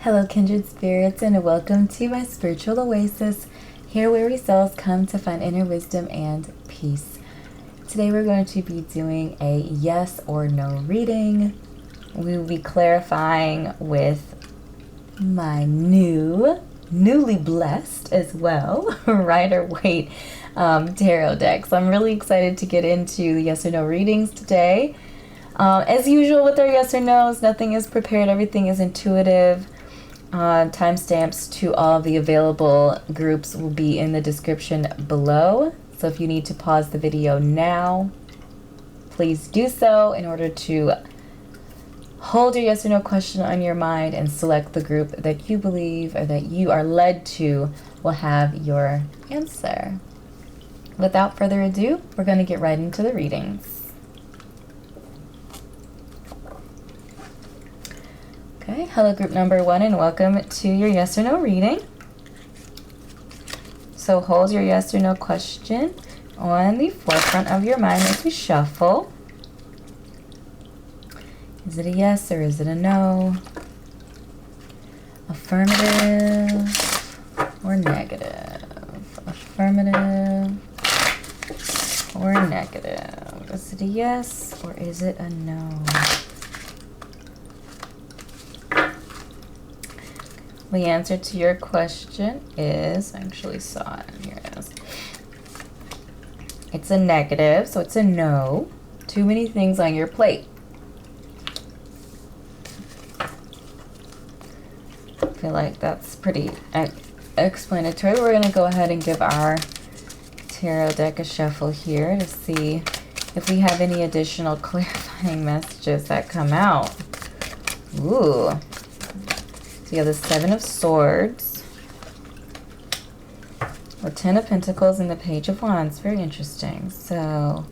Hello Kindred Spirits, and welcome to my spiritual oasis, here where we souls come to find inner wisdom and peace. Today we're going to be doing a yes or no reading. We will be clarifying with my newly blessed as well, Rider Waite tarot deck. So I'm really excited to get into the yes or no readings today. As usual with our yes or no's, nothing is prepared, everything is intuitive. Timestamps to all of the available groups will be in the description below. So if you need to pause the video now, please do so in order to hold your yes or no question on your mind and select the group that you believe or that you are led to will have your answer. Without further ado, we're going to get right into the readings. Okay, hello group number 1 and welcome to your yes or no reading. So hold your yes or no question on the forefront of your mind as we shuffle. Is it a yes or is it a no? Affirmative or negative? Affirmative or negative? Is it a yes or is it a no? The answer to your question is, I actually saw it, here it is. It's a negative, so it's a no. Too many things on your plate. I feel like that's pretty explanatory. We're going to go ahead and give our tarot deck a shuffle here to see if we have any additional clarifying messages that come out. Ooh. So you have the 7 of Swords, the 10 of Pentacles, and the Page of Wands. Very interesting. So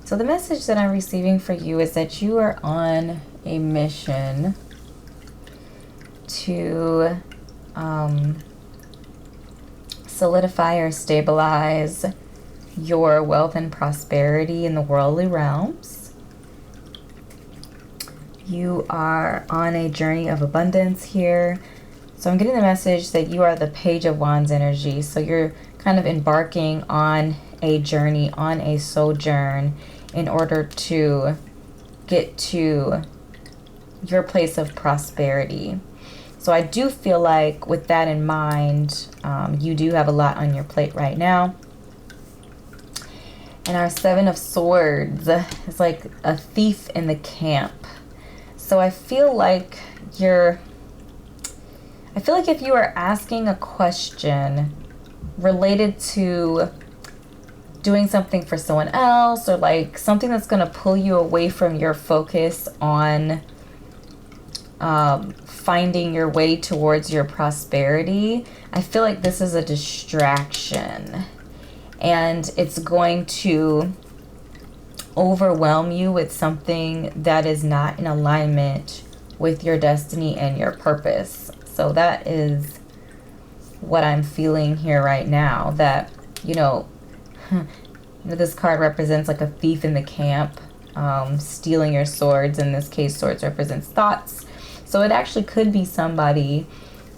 the message that I'm receiving for you is that you are on a mission to solidify or stabilize your wealth and prosperity in the worldly realms. You are on a journey of abundance here. So I'm getting the message that you are the Page of Wands energy. So you're kind of embarking on a journey, on a sojourn in order to get to your place of prosperity. So I do feel like with that in mind, you do have a lot on your plate right now. And our 7 of Swords is like a thief in the camp. So I feel like if you are asking a question related to doing something for someone else, or like something that's going to pull you away from your focus on finding your way towards your prosperity, I feel like this is a distraction. And it's going to overwhelm you with something that is not in alignment with your destiny and your purpose. So that is what I'm feeling here right now. That, this card represents like a thief in the camp, stealing your swords. In this case, swords represents thoughts. So it actually could be somebody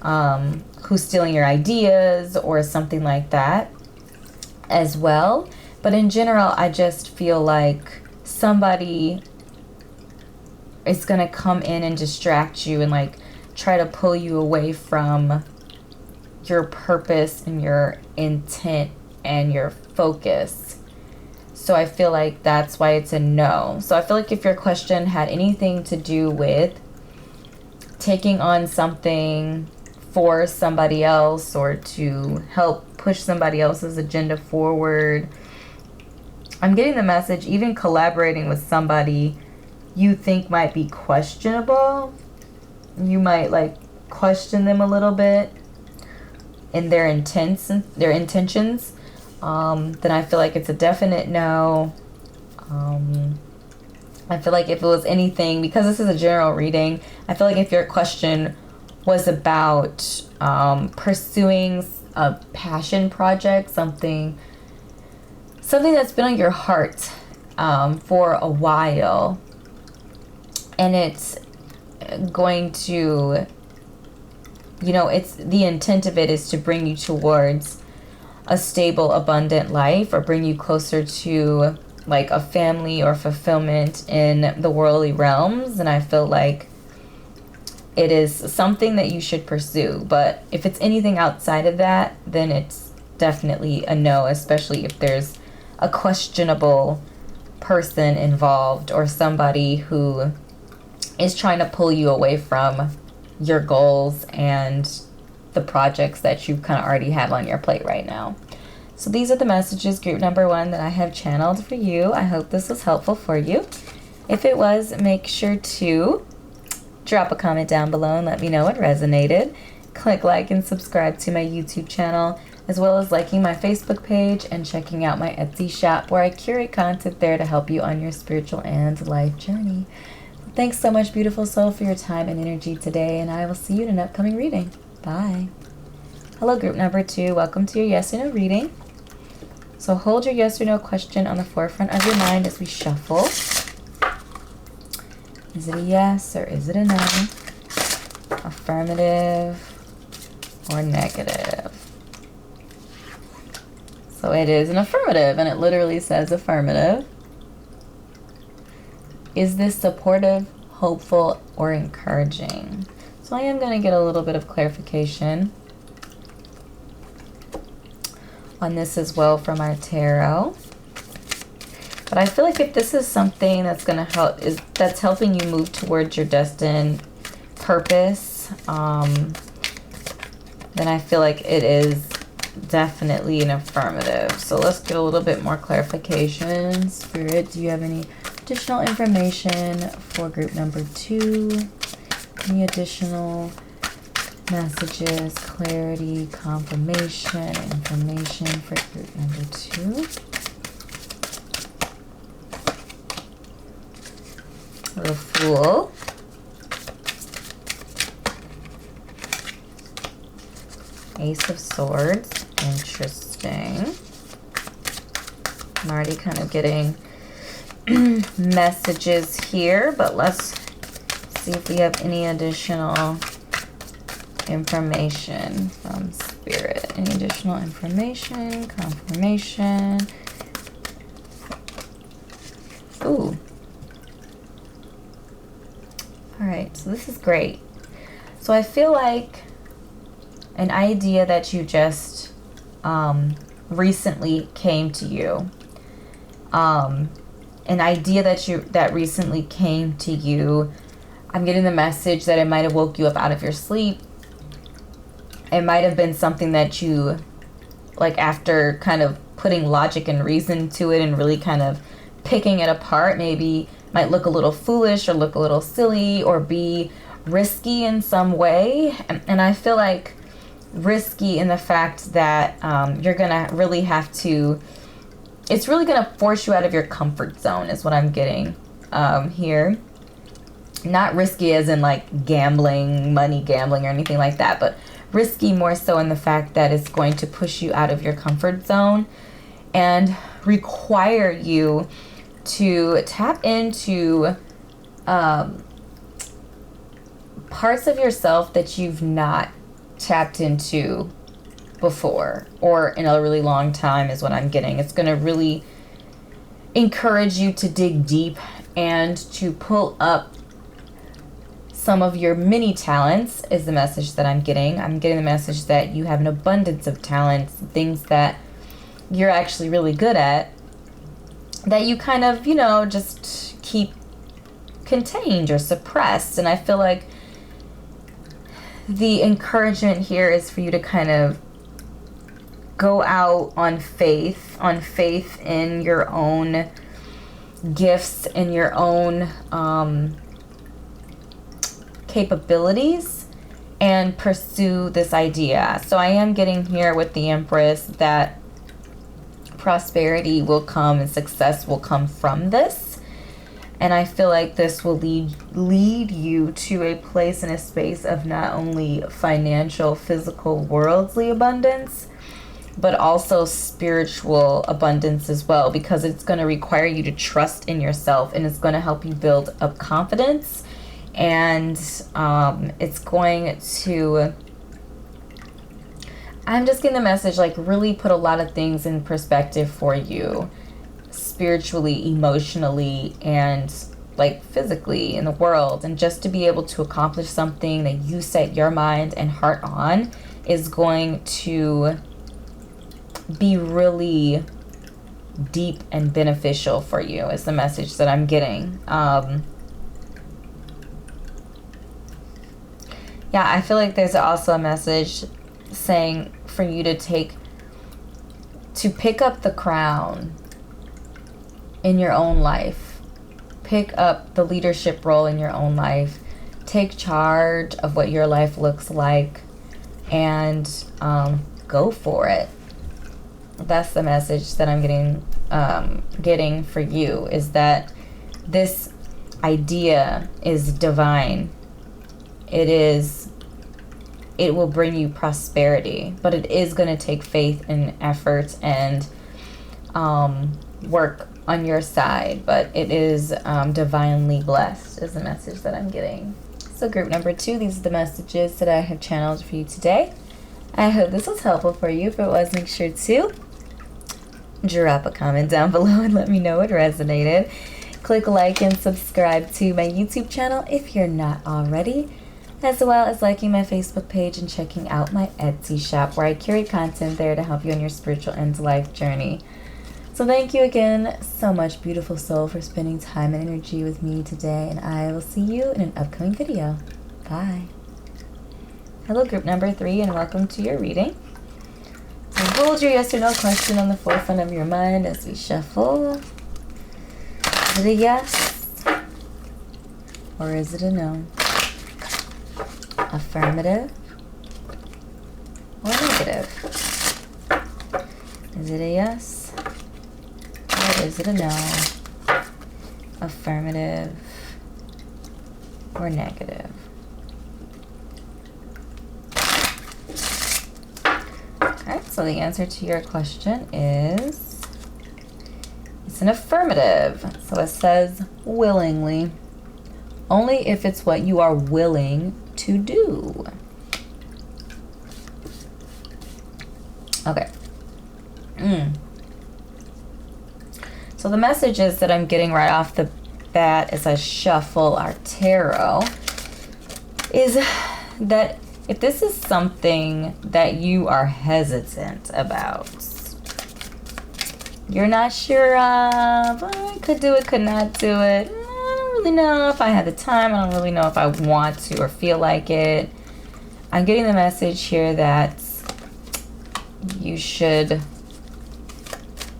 who's stealing your ideas or something like that as well. But in general, I just feel like somebody is going to come in and distract you and like try to pull you away from your purpose and your intent and your focus. So I feel like that's why it's a no. So I feel like if your question had anything to do with taking on something for somebody else or to help push somebody else's agenda forward, I'm getting the message, even collaborating with somebody you think might be questionable, you might like question them a little bit in their intentions, then I feel like it's a definite no. I feel like if it was anything, because this is a general reading, I feel like if your question was about pursuing a passion project, something that's been on your heart for a while, and it's going to, it's the intent of it is to bring you towards a stable, abundant life, or bring you closer to like a family or fulfillment in the worldly realms. And I feel like it is something that you should pursue. But if it's anything outside of that, then it's definitely a no, especially if there's a questionable person involved or somebody who is trying to pull you away from your goals and the projects that you kind of already have on your plate right now. So these are the messages, group number 1, that I have channeled for you. I hope this was helpful for you. If it was, make sure to drop a comment down below and let me know what resonated. Click like and subscribe to my YouTube channel, as well as liking my Facebook page and checking out my Etsy shop, where I curate content there to help you on your spiritual and life journey. Thanks so much, beautiful soul, for your time and energy today, and I will see you in an upcoming reading. Bye. Hello, group number 2. Welcome to your yes or no reading. So hold your yes or no question on the forefront of your mind as we shuffle. Is it a yes or is it a no? Affirmative or negative? So it is an affirmative, and it literally says affirmative. Is this supportive, hopeful, or encouraging? So I am going to get a little bit of clarification on this as well from our tarot. But I feel like if this is something that's going to help, that's helping you move towards your destined purpose, then I feel like it is definitely an affirmative. So let's get a little bit more clarification. Spirit, do you have any additional information for group number 2? Any additional messages, clarity, confirmation, information for group number 2? The Fool. Ace of Swords. Interesting. I'm already kind of getting messages here, but let's see if we have any additional information from Spirit. Any additional information, confirmation. Ooh. All right, so this is great. So I feel like an idea that you just recently came to you. An idea that recently came to you. I'm getting the message that it might have woke you up out of your sleep. It might have been something that you, like, after kind of putting logic and reason to it and really kind of picking it apart, maybe might look a little foolish or look a little silly or be risky in some way. And I feel like risky in the fact that you're gonna really have to, it's really gonna force you out of your comfort zone is what I'm getting here. Not risky as in like gambling, money gambling or anything like that, but risky more so in the fact that it's going to push you out of your comfort zone and require you to tap into parts of yourself that you've not tapped into before or in a really long time is what I'm getting. It's going to really encourage you to dig deep and to pull up some of your mini talents is the message that I'm getting. I'm getting the message that you have an abundance of talents, things that you're actually really good at, that you kind of, just keep contained or suppressed. And I feel like the encouragement here is for you to kind of go out on faith in your own gifts and your own capabilities and pursue this idea. So I am getting here with the Empress that prosperity will come and success will come from this. And I feel like this will lead you to a place and a space of not only financial, physical, worldly abundance, but also spiritual abundance as well, because it's going to require you to trust in yourself, and it's going to help you build up confidence, and it's going to, I'm just getting the message, like, really put a lot of things in perspective for you, spiritually, emotionally, and like physically in the world. And just to be able to accomplish something that you set your mind and heart on is going to be really deep and beneficial for you, is the message that I'm getting. Yeah, I feel like there's also a message saying for you to pick up the crown in your own life. Pick up the leadership role in your own life. Take charge of what your life looks like, and go for it. That's the message that I'm getting for you, is that this idea is divine. It will bring you prosperity, but it is going to take faith and effort and work on your side, but it is divinely blessed, is the message that I'm getting. So group number 2, these are the messages that I have channeled for you today. I hope this was helpful for you. If it was, make sure to drop a comment down below and let me know what resonated. Click like and subscribe to my YouTube channel if you're not already, as well as liking my Facebook page and checking out my Etsy shop, where I curate content there to help you on your spiritual and life journey. So thank you again so much, beautiful soul, for spending time and energy with me today, and I will see you in an upcoming video. Bye. Hello group number 3, and welcome to your reading. So hold your yes or no question on the forefront of your mind as we shuffle. Is it a yes or is it a no? Affirmative or negative? Is it a yes or is it a no? Affirmative or negative? Okay, so the answer to your question is, it's an affirmative. So it says willingly. Only if it's what you are willing to do. Okay. So the messages that I'm getting right off the bat as I shuffle our tarot is that if this is something that you are hesitant about, you're not sure of, I could do it, could not do it, I don't really know if I have the time, I don't really know if I want to or feel like it, I'm getting the message here that you should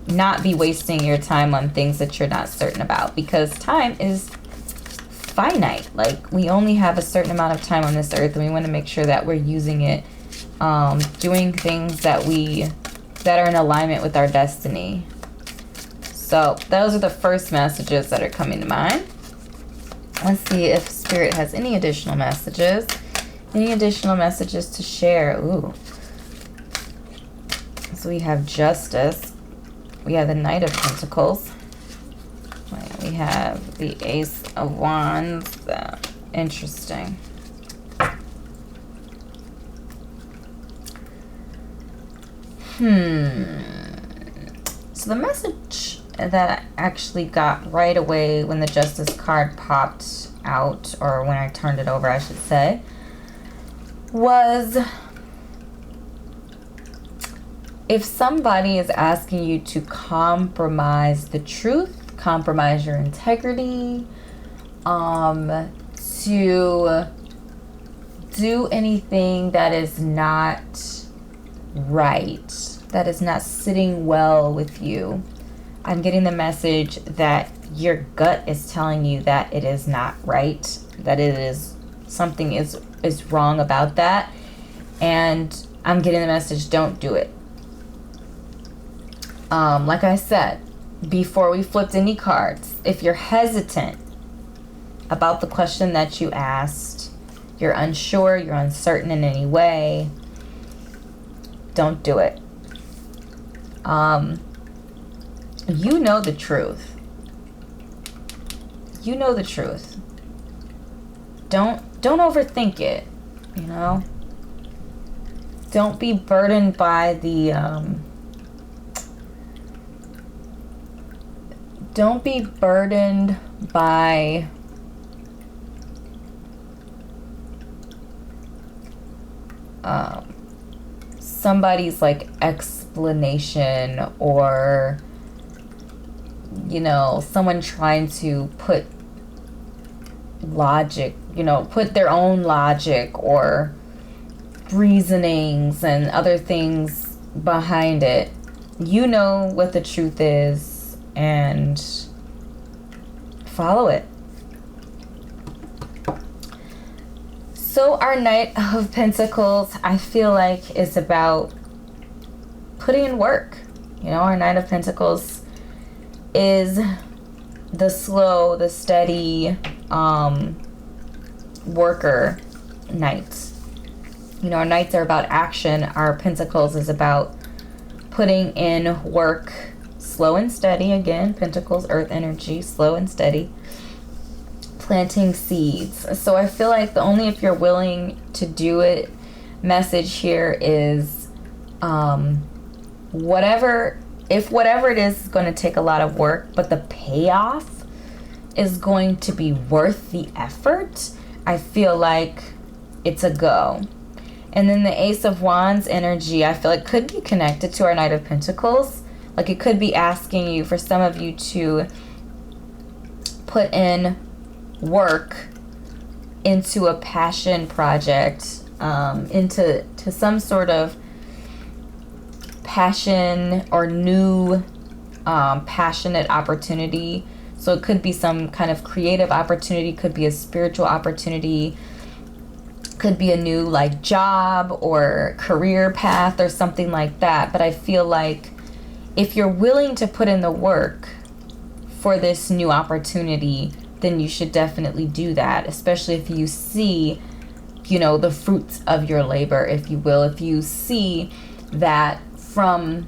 not be wasting your time on things that you're not certain about, because time is finite. Like, we only have a certain amount of time on this earth, and we want to make sure that we're using it doing things that are in alignment with our destiny. So those are the first messages that are coming to mind. Let's see if Spirit has any additional messages to share. Ooh. So we have Justice. We have the Knight of Pentacles. We have the Ace of Wands. Interesting. So the message that I actually got right away when the Justice card popped out, or when I turned it over, I should say, was if somebody is asking you to compromise the truth, compromise your integrity, to do anything that is not right, that is not sitting well with you, I'm getting the message that your gut is telling you that it is not right, that it is something is wrong about that, and I'm getting the message, don't do it. Like I said before we flipped any cards, if you're hesitant about the question that you asked, you're unsure, you're uncertain in any way, don't do it. You know the truth. You know the truth. Don't overthink it, you know? Don't be burdened by the don't be burdened by somebody's like explanation, or you know, someone trying to put logic, you know, put their own logic or reasonings and other things behind it. You know what the truth is and follow it. So our Knight of Pentacles, I feel like, is about putting in work. You know, our Knight of Pentacles is the slow, the steady worker knight. You know, our knights are about action. Our Pentacles is about putting in work, slow and steady. Again, Pentacles, earth energy, slow and steady. Planting seeds. So I feel like the only if you're willing to do it message here is whatever it is going to take a lot of work, but the payoff is going to be worth the effort, I feel like it's a go. And then the Ace of Wands energy, I feel like could be connected to our Knight of Pentacles. Like it could be asking you, for some of you, to put in work into a passion project, into some sort of passion or new passionate opportunity. So it could be some kind of creative opportunity, could be a spiritual opportunity, could be a new like job or career path or something like that. But I feel like if you're willing to put in the work for this new opportunity, then you should definitely do that, especially if you see, you know, the fruits of your labor, if you will. If you see that from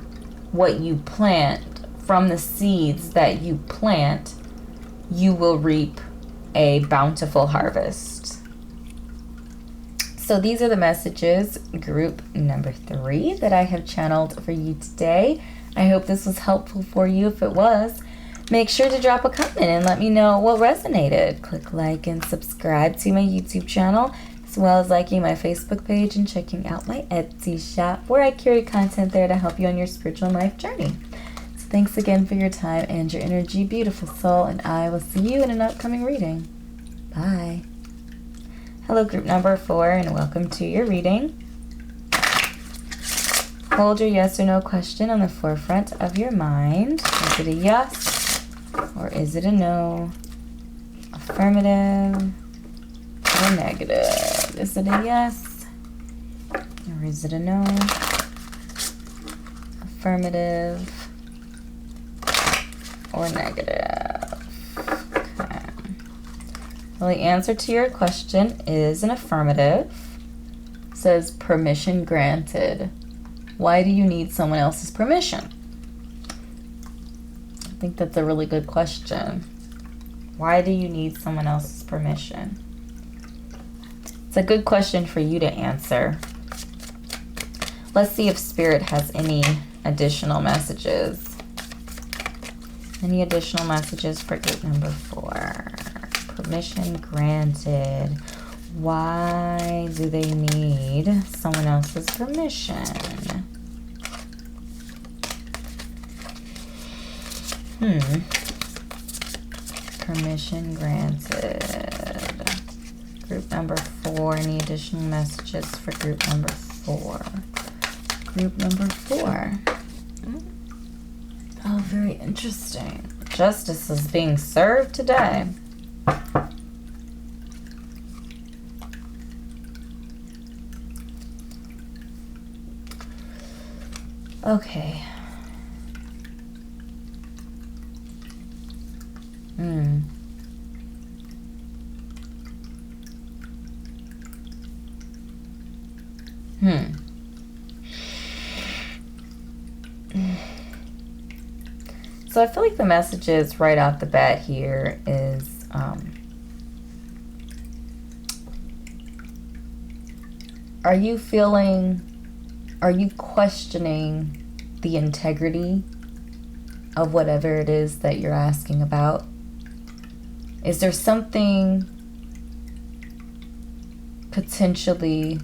what you plant, from the seeds that you plant, you will reap a bountiful harvest. So these are the messages, group number 3, that I have channeled for you today. I hope this was helpful for you. If it was, make sure to drop a comment and let me know what resonated. Click like and subscribe to my YouTube channel, as well as liking my Facebook page and checking out my Etsy shop, where I curate content there to help you on your spiritual life journey. So thanks again for your time and your energy, beautiful soul, and I will see you in an upcoming reading. Bye. Hello, group number 4, and welcome to your reading. Hold your yes or no question on the forefront of your mind. Is it a yes or is it a no? Affirmative or negative? Is it a yes or is it a no? Affirmative or negative? Okay. Well, the answer to your question is an affirmative. It says permission granted. Why do you need someone else's permission? I think that's a really good question. Why do you need someone else's permission? It's a good question for you to answer. Let's see if Spirit has any additional messages. Any additional messages for group number 4? Permission granted. Why do they need someone else's permission? Permission granted. Group number 4. Any additional messages for group number 4? Group number 4. Oh, very interesting. Justice is being served today. Okay. So I feel like the messages right off the bat here is are you questioning the integrity of whatever it is that you're asking about? Is there something potentially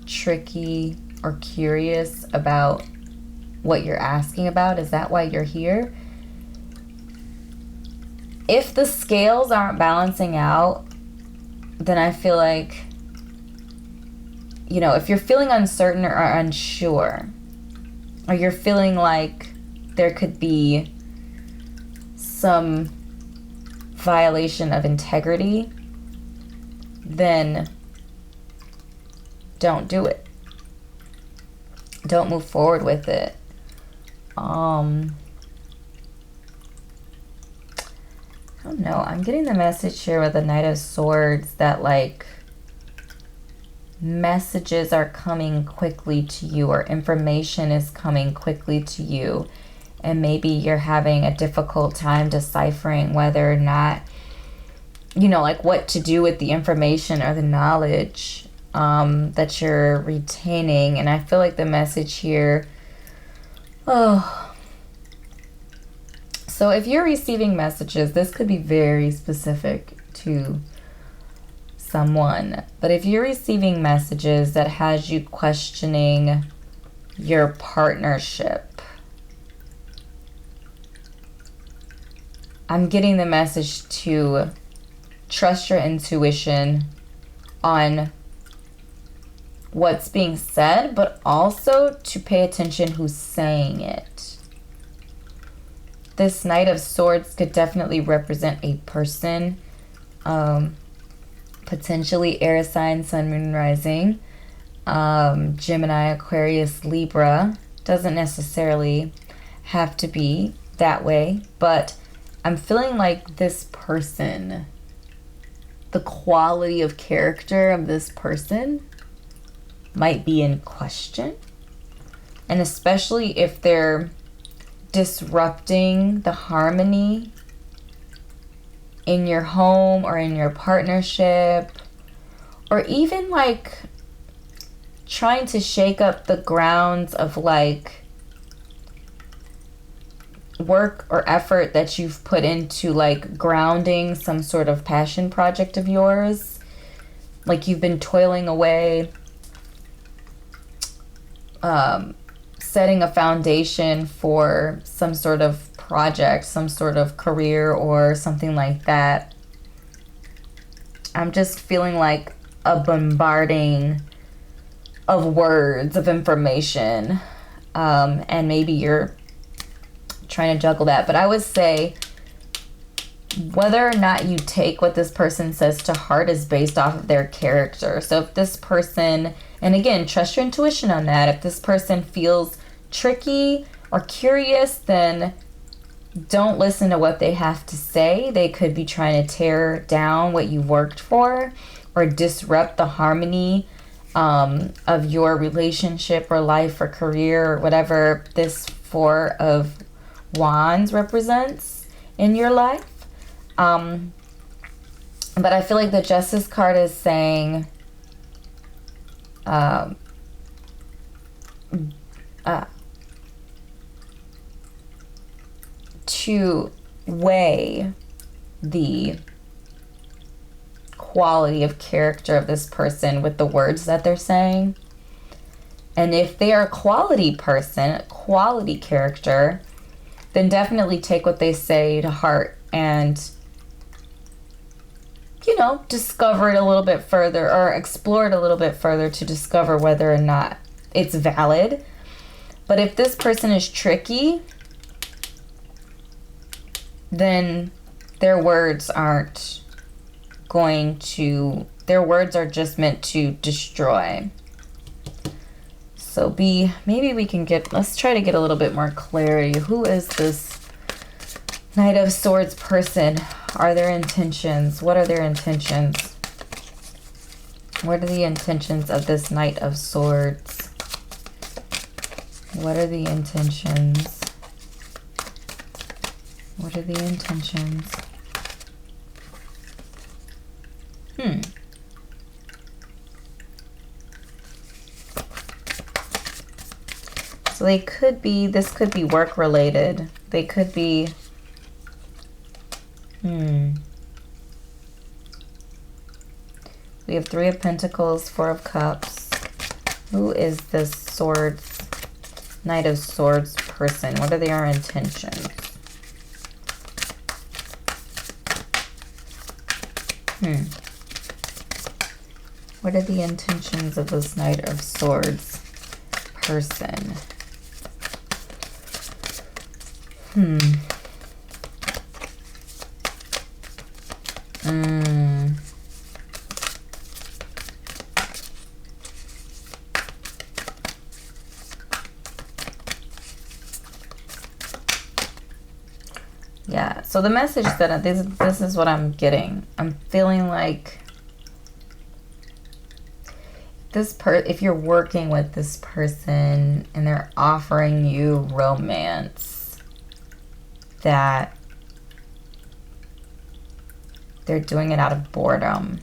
tricky or curious about what you're asking about? Is that why you're here? If the scales aren't balancing out, then I feel like, you know, if you're feeling uncertain or unsure, or you're feeling like there could be some violation of integrity, then don't do it. Don't move forward with it. I don't know. I'm getting the message here with the Knight of Swords that, like, messages are coming quickly to you, or information is coming quickly to you, and maybe you're having a difficult time deciphering whether or not, you know, like what to do with the information or the knowledge that you're retaining. And I feel like the message here, so if you're receiving messages, this could be very specific to someone, but if you're receiving messages that has you questioning your partnership, I'm getting the message to trust your intuition on what's being said, but also to pay attention who's saying it. This Knight of Swords could definitely represent a person, potentially air sign, sun, moon, rising, Gemini, Aquarius, Libra. Doesn't necessarily have to be that way, but I'm feeling like this person, the quality of character of this person might be in question. And especially if they're disrupting the harmony in your home or in your partnership, or even like trying to shake up the grounds of like work or effort that you've put into like grounding some sort of passion project of yours. Like you've been toiling away, setting a foundation for some sort of project, some sort of career or something like that. I'm just feeling like a bombarding of words, of information, and maybe you're trying to juggle that. But I would say whether or not you take what this person says to heart is based off of their character. So if this person, and again, trust your intuition on that, if this person feels tricky or curious, then don't listen to what they have to say. They could be trying to tear down what you worked for or disrupt the harmony of your relationship or life or career or whatever this Four of Wands represents in your life. But I feel like the Justice card is saying to weigh the quality of character of this person with the words that they're saying. And if they are a quality person, quality character, then definitely take what they say to heart and, you know, discover it a little bit further or explore it a little bit further to discover whether or not it's valid. But if this person is tricky, then their words aren't going to, their words are just meant to destroy. So maybe we can let's try to get a little bit more clarity. Who is this Knight of Swords person? Are their intentions? What are their intentions? What are the intentions of this Knight of Swords? What are the intentions What are the intentions? So they could be, this could be work related. They could be, we have Three of Pentacles, Four of Cups. Who is this Swords, Knight of Swords person? What are their intentions? What are the intentions of this Knight of Swords person? Yeah, so the message that this is what I'm getting. I'm feeling like if you're working with this person and they're offering you romance, that they're doing it out of boredom.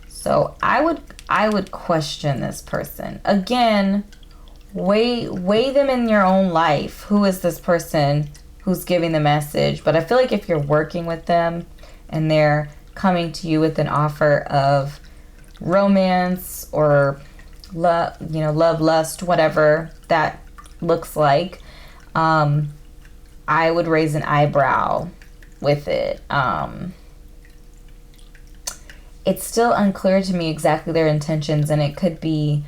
So I would question this person. Again, weigh them in your own life. Who is this person who's giving the message? But I feel like if you're working with them and they're coming to you with an offer of romance or love, love, lust, whatever that looks like, I would raise an eyebrow with it. It's still unclear to me exactly their intentions, and it could be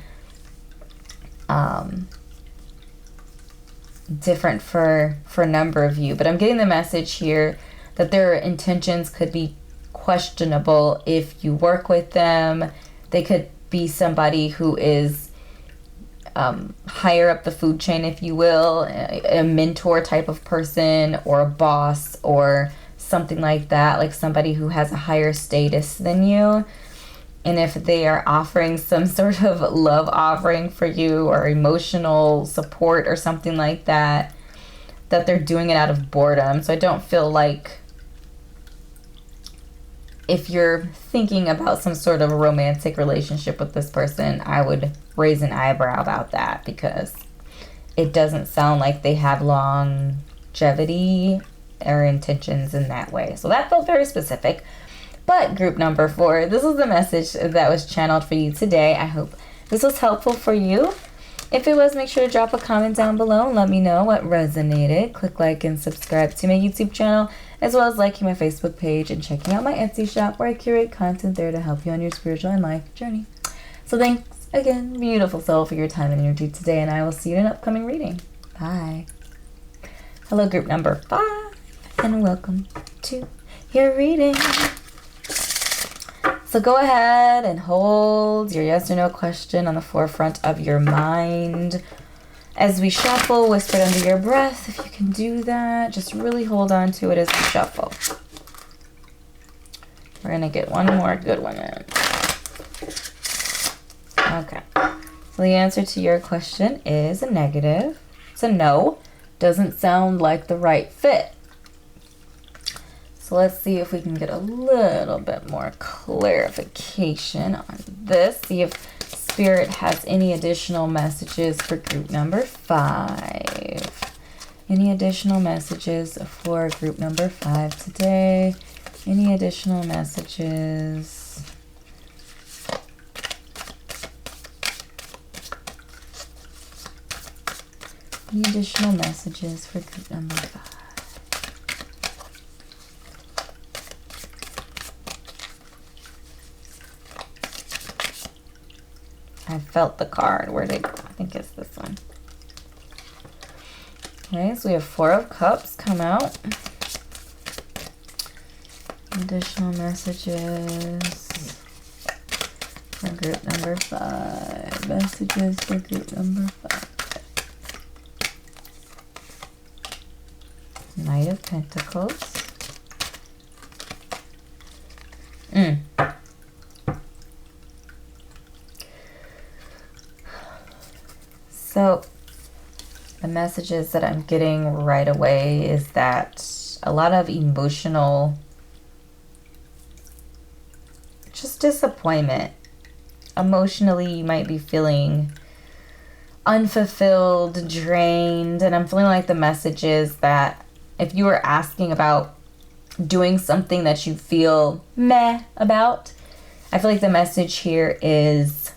different for a number of you. But I'm getting the message here that their intentions could be questionable if you work with them. They could be somebody who is higher up the food chain, if you will, a mentor type of person, or a boss, or something like that, like somebody who has a higher status than you. And if they are offering some sort of love offering for you or emotional support or something like that, that they're doing it out of boredom. So I don't feel like, if you're thinking about some sort of romantic relationship with this person, I would raise an eyebrow about that, because it doesn't sound like they have longevity or intentions in that way. So that felt very specific. But group number 4, this is the message that was channeled for you today. I hope this was helpful for you. If it was, make sure to drop a comment down below and let me know what resonated. Click like and subscribe to my YouTube channel, as well as liking my Facebook page and checking out my Etsy shop, where I curate content there to help you on your spiritual and life journey. So thanks again, beautiful soul, for your time and energy today, and I will see you in an upcoming reading. Bye. Hello, group number 5, and welcome to your reading. So go ahead and hold your yes or no question on the forefront of your mind. As we shuffle, whisper it under your breath. If you can do that, just really hold on to it as we shuffle. We're going to get one more good one in. Okay. So the answer to your question is a negative. It's a no. Doesn't sound like the right fit. So let's see if we can get a little bit more clarification on this. See if Spirit has any additional messages for group number 5. Any additional messages for group number 5 today? Any additional messages? Any additional messages for group number 5? I felt the card. Where did I think it's this one? Okay, so we have 4 of Cups come out. Additional messages for group number 5. Messages for group number 5. Knight of Pentacles. So the messages that I'm getting right away is that a lot of emotional, just disappointment. Emotionally, you might be feeling unfulfilled, drained, and I'm feeling like the message is that if you were asking about doing something that you feel meh about, I feel like the message here is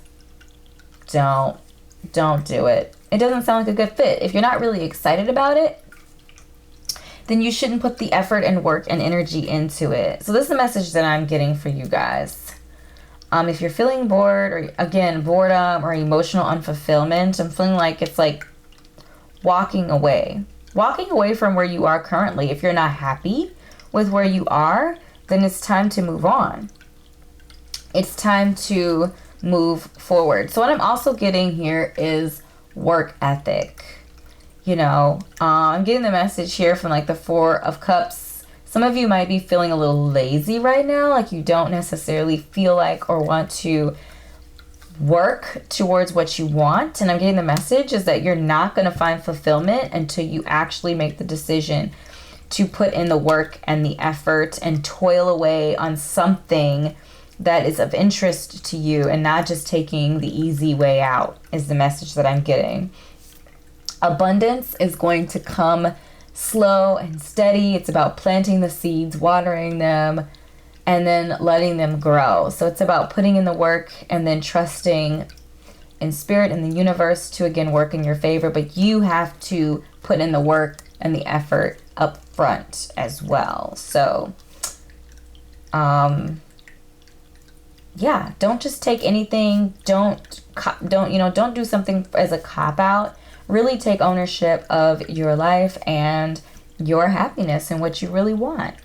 don't do it. It doesn't sound like a good fit. If you're not really excited about it, then you shouldn't put the effort and work and energy into it. So this is the message that I'm getting for you guys. If you're feeling bored, or again, boredom or emotional unfulfillment, I'm feeling like it's like walking away from where you are currently. If you're not happy with where you are, then it's time to move on. It's time to move forward. So what I'm also getting here is work ethic. You know, I'm getting the message here from like the Four of Cups. Some of you might be feeling a little lazy right now, like you don't necessarily feel like or want to work towards what you want. And I'm getting the message is that you're not going to find fulfillment until you actually make the decision to put in the work and the effort and toil away on something that is of interest to you, and not just taking the easy way out, is the message that I'm getting. Abundance is going to come slow and steady. It's about planting the seeds, watering them, and then letting them grow. So it's about putting in the work and then trusting in spirit and the universe to again work in your favor. But you have to put in the work and the effort up front as well. So yeah, don't just take anything. Don't do something as a cop out. Really take ownership of your life and your happiness and what you really want.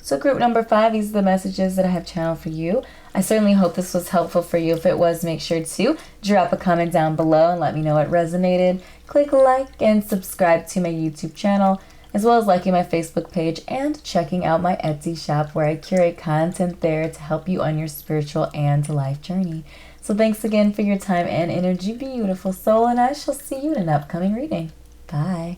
So group number 5, these are the messages that I have channeled for you. I certainly hope this was helpful for you. If it was, make sure to drop a comment down below and let me know it resonated. Click like and subscribe to my YouTube channel, as well as liking my Facebook page and checking out my Etsy shop, where I curate content there to help you on your spiritual and life journey. So thanks again for your time and energy, beautiful soul, and I shall see you in an upcoming reading. Bye.